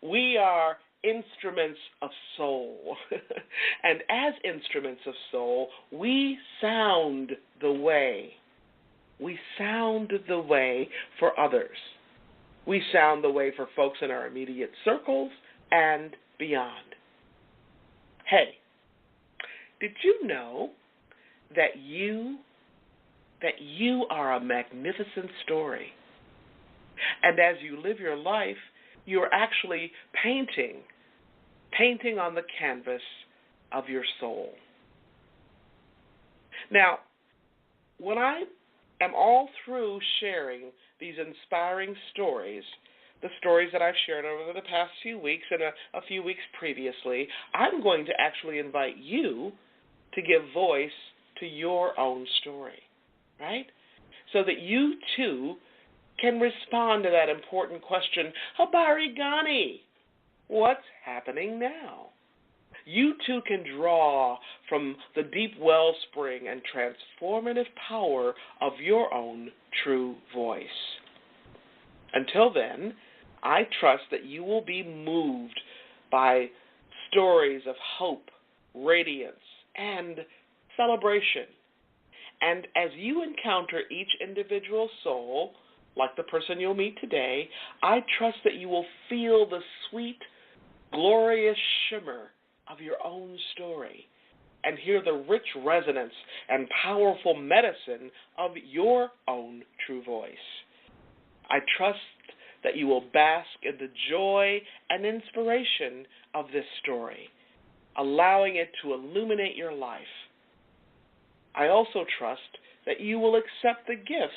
We are instruments of soul. And as instruments of soul, we sound the way. We sound the way for others. We sound the way for folks in our immediate circles and beyond. Hey, did you know that you are a magnificent story? And as you live your life, you're actually painting on the canvas of your soul. Now, when I am all through sharing these inspiring stories, the stories that I've shared over the past few weeks and a few weeks previously, I'm going to actually invite you to give voice to your own story, right? So that you too can respond to that important question, Habari Ghani, what's happening now? You too can draw from the deep wellspring and transformative power of your own true voice. Until then, I trust that you will be moved by stories of hope, radiance, and celebration. And as you encounter each individual soul, like the person you'll meet today, I trust that you will feel the sweet, glorious shimmer of your own story and hear the rich resonance and powerful medicine of your own true voice. I trust that you will bask in the joy and inspiration of this story, allowing it to illuminate your life. I also trust that you will accept the gifts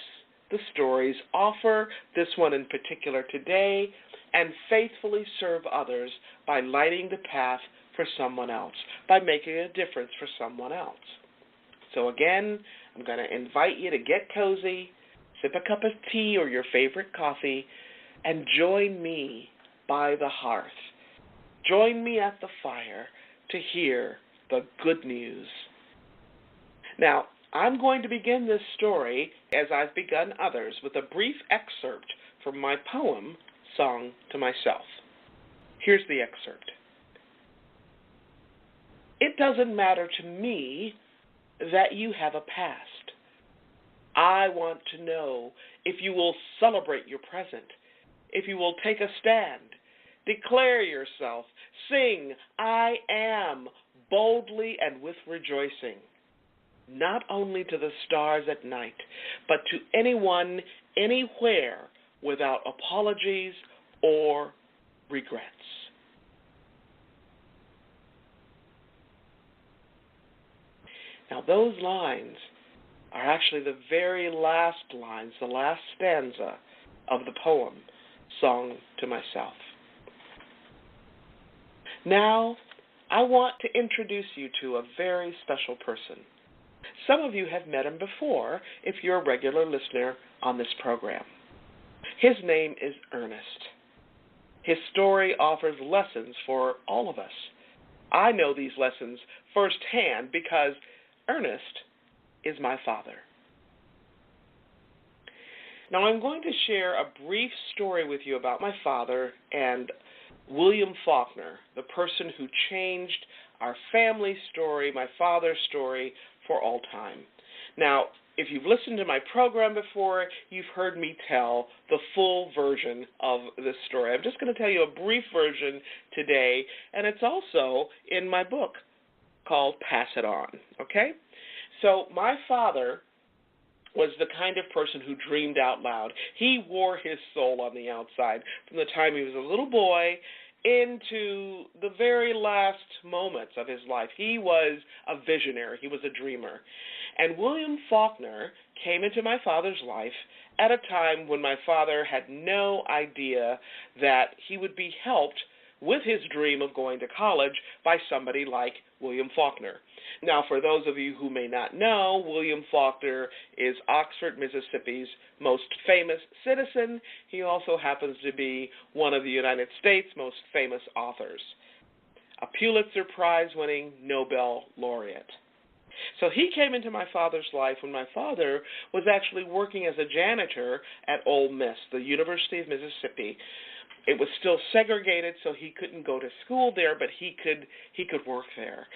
the stories offer, this one in particular today, and faithfully serve others by lighting the path for someone else, by making a difference for someone else. So again, I'm going to invite you to get cozy, sip a cup of tea or your favorite coffee, and join me by the hearth. Join me at the fire to hear the good news. Now, I'm going to begin this story, as I've begun others, with a brief excerpt from my poem, Song to Myself. Here's the excerpt. It doesn't matter to me that you have a past. I want to know if you will celebrate your present, if you will take a stand, declare yourself, sing, I am, boldly and with rejoicing. Not only to the stars at night, but to anyone, anywhere, without apologies or regrets. Now, those lines are actually the very last lines, the last stanza of the poem, Song to Myself. Now, I want to introduce you to a very special person. Some of you have met him before if you're a regular listener on this program. His name is Ernest. His story offers lessons for all of us. I know these lessons firsthand because Ernest is my father. Now I'm going to share a brief story with you about my father and William Faulkner, the person who changed our family story, my father's story, for all time. Now, if you've listened to my program before, you've heard me tell the full version of this story. I'm just going to tell you a brief version today, and it's also in my book called Pass It On, okay? So my father was the kind of person who dreamed out loud. He wore his soul on the outside from the time he was a little boy into the very last moments of his life. He was a visionary. He was a dreamer. And William Faulkner came into my father's life at a time when my father had no idea that he would be helped with his dream of going to college by somebody like William Faulkner. Now, for those of you who may not know, William Faulkner is Oxford, Mississippi's most famous citizen. He also happens to be one of the United States' most famous authors, a Pulitzer Prize-winning Nobel laureate. So he came into my father's life when my father was actually working as a janitor at Ole Miss, the University of Mississippi, It was still segregated, so he couldn't go to school there, but he could work there.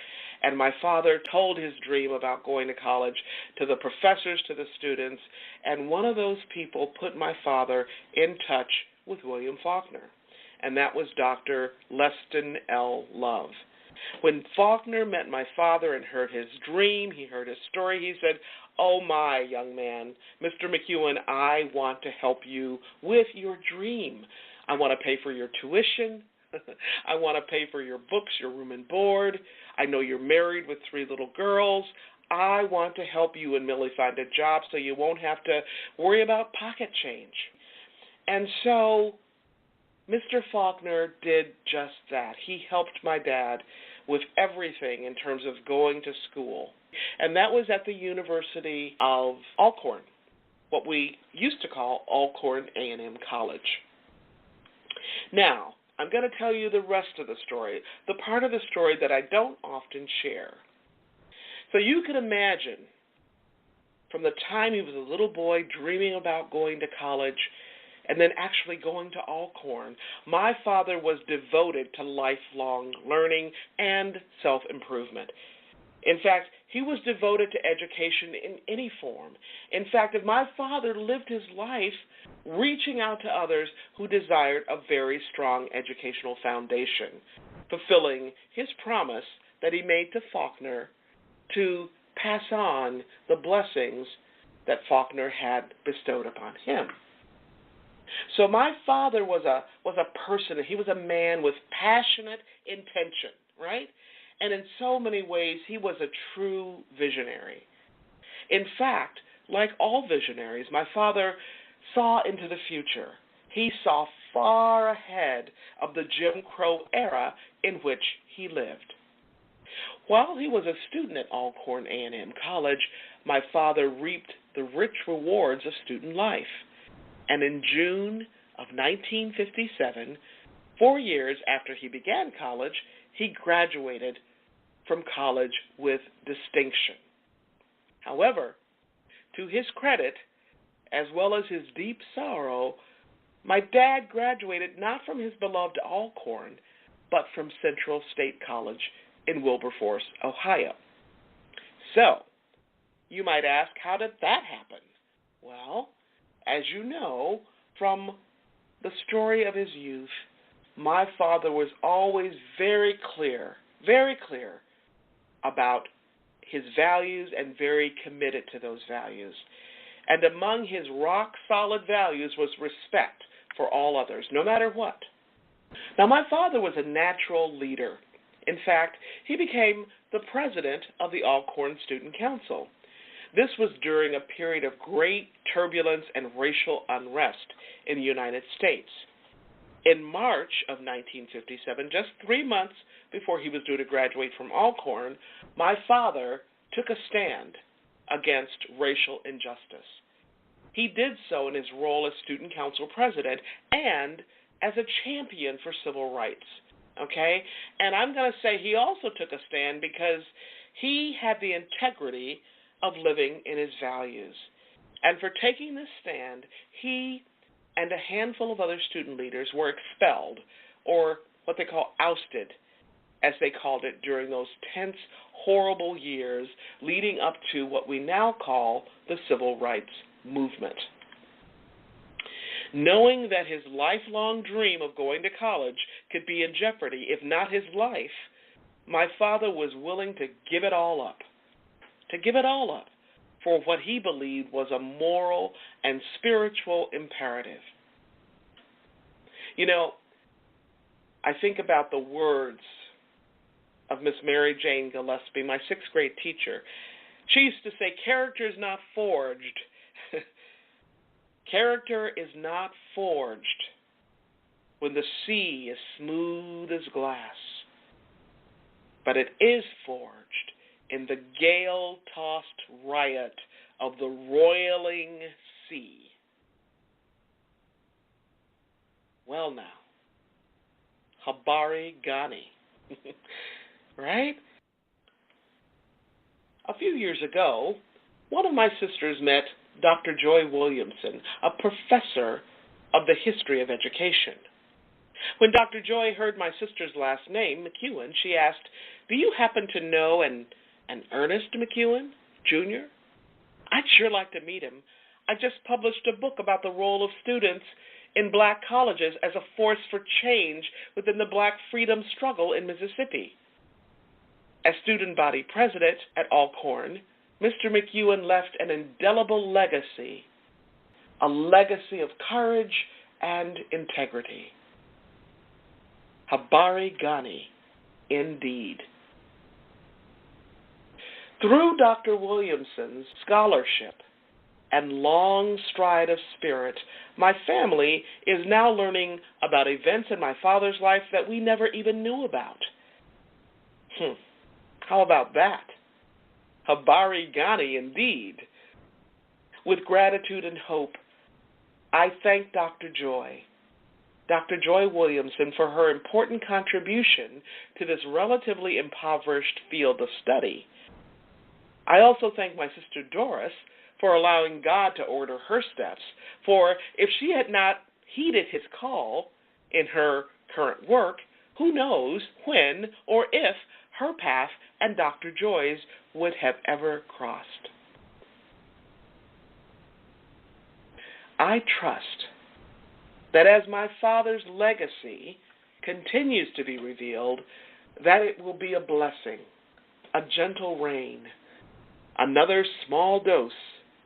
And my father told his dream about going to college to the professors, to the students, and one of those people put my father in touch with William Faulkner, and that was Dr. Leston L. Love. When Faulkner met my father and heard his dream, he heard his story, he said, "Oh my, young man, Mr. McEwen, I want to help you with your dream. I want to pay for your tuition. I want to pay for your books, your room and board. I know you're married with 3 little girls. I want to help you and Millie find a job so you won't have to worry about pocket change." And so Mr. Faulkner did just that. He helped my dad with everything in terms of going to school. And that was at the University of Alcorn, what we used to call Alcorn A&M College. Now, I'm going to tell you the rest of the story, the part of the story that I don't often share. So you can imagine, from the time he was a little boy dreaming about going to college and then actually going to Alcorn, my father was devoted to lifelong learning and self-improvement. In fact, he was devoted to education in any form. In fact, my father lived his life reaching out to others who desired a very strong educational foundation, fulfilling his promise that he made to Faulkner to pass on the blessings that Faulkner had bestowed upon him. So my father was a person, he was a man with passionate intention, right? And in so many ways, he was a true visionary. In fact, like all visionaries, my father saw into the future. He saw far ahead of the Jim Crow era in which he lived. While he was a student at Alcorn A&M College, my father reaped the rich rewards of student life. And in June of 1957, 4 years after he began college, he graduated from college with distinction. However, to his credit, as well as his deep sorrow, my dad graduated not from his beloved Alcorn, but from Central State College in Wilberforce, Ohio. So, you might ask, how did that happen? Well, as you know from the story of his youth, my father was always very clear about his values and very committed to those values. And among his rock-solid values was respect for all others, no matter what. Now, my father was a natural leader. In fact, he became the president of the Alcorn Student Council. This was during a period of great turbulence and racial unrest in the United States. In March of 1957, just 3 months before he was due to graduate from Alcorn, my father took a stand against racial injustice. He did so in his role as student council president and as a champion for civil rights. Okay? And I'm going to say he also took a stand because he had the integrity of living in his values. And for taking this stand, he and a handful of other student leaders were expelled, or what they call ousted, as they called it during those tense, horrible years leading up to what we now call the Civil Rights Movement. Knowing that his lifelong dream of going to college could be in jeopardy, if not his life, my father was willing to give it all up. For what he believed was a moral and spiritual imperative. You know, I think about the words of Miss Mary Jane Gillespie, my 6th grade teacher. She used to say, character is not forged. Character is not forged when the sea is smooth as glass, but it is forged in the gale-tossed riot of the roiling sea. Well now, Habari Ghani, right? A few years ago, one of my sisters met Dr. Joy Williamson, a professor of the history of education. When Dr. Joy heard my sister's last name, McEwen, she asked, "Do you happen to know an Ernest McEwen, Jr.? I'd sure like to meet him. I just published a book about the role of students in black colleges as a force for change within the black freedom struggle in Mississippi." As student body president at Alcorn, Mr. McEwen left an indelible legacy, a legacy of courage and integrity. Habari Ghani, indeed. Through Dr. Williamson's scholarship and long stride of spirit, my family is now learning about events in my father's life that we never even knew about. How about that? Habari Ghani, indeed. With gratitude and hope, I thank Dr. Joy Williamson, for her important contribution to this relatively impoverished field of study. I also thank my sister Doris for allowing God to order her steps, for if she had not heeded his call in her current work, who knows when or if her path and Dr. Joy's would have ever crossed. I trust that as my father's legacy continues to be revealed, that it will be a blessing, a gentle rain, another small dose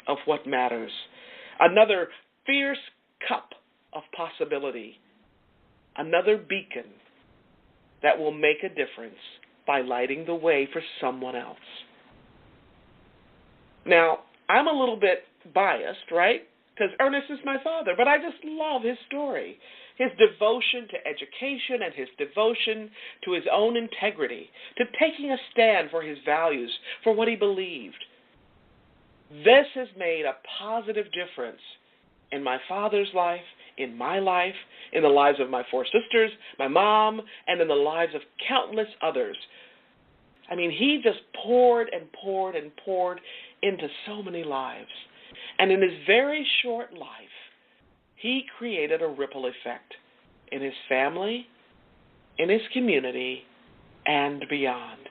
of what matters, another fierce cup of possibility, another beacon that will make a difference by lighting the way for someone else. Now, I'm a little bit biased, right? Because Ernest is my father, but I just love his story, his devotion to education and his devotion to his own integrity, to taking a stand for his values, for what he believed. This has made a positive difference in my father's life, in my life, in the lives of my 4 sisters, my mom, and in the lives of countless others. I mean, he just poured and poured and poured into so many lives. And in his very short life, he created a ripple effect in his family, in his community, and beyond,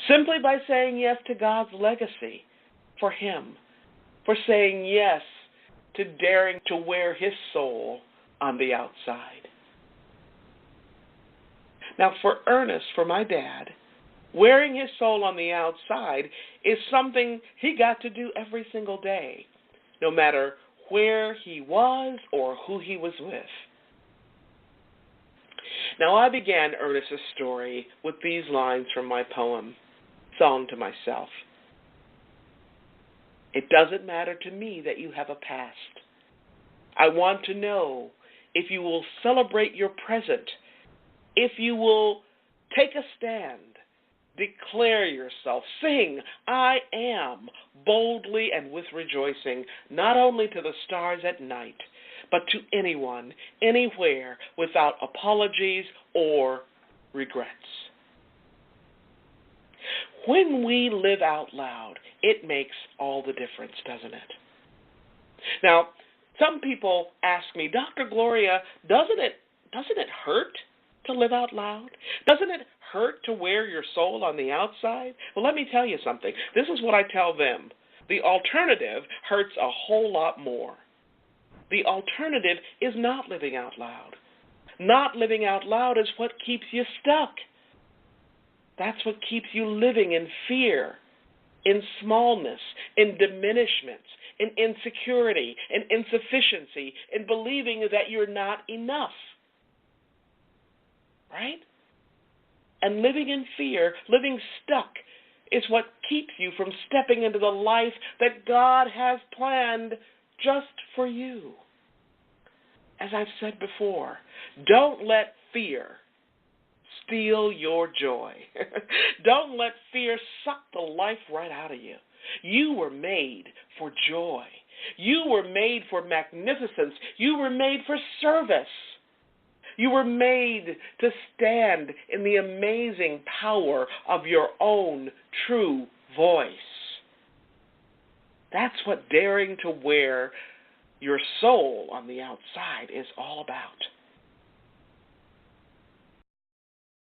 simply by saying yes to God's legacy for him, for saying yes to daring to wear his soul on the outside. Now, for Ernest, for my dad, wearing his soul on the outside is something he got to do every single day, no matter where he was or who he was with. Now, I began Ernest's story with these lines from my poem, Song to Myself. It doesn't matter to me that you have a past. I want to know if you will celebrate your present, if you will take a stand, declare yourself, sing, I am, boldly and with rejoicing, not only to the stars at night, but to anyone, anywhere, without apologies or regrets. When we live out loud, it makes all the difference, doesn't it? Now, some people ask me, Dr. Gloria, doesn't it hurt to live out loud? Doesn't it hurt to wear your soul on the outside? Well, let me tell you something. This is what I tell them. The alternative hurts a whole lot more. The alternative is not living out loud. Not living out loud is what keeps you stuck. That's what keeps you living in fear, in smallness, in diminishments, in insecurity, in insufficiency, in believing that you're not enough. Right? And living in fear, living stuck, is what keeps you from stepping into the life that God has planned just for you. As I've said before, don't let fear steal your joy. Don't let fear suck the life right out of you. You were made for joy. You were made for magnificence. You were made for service. You were made to stand in the amazing power of your own true voice. That's what daring to wear your soul on the outside is all about.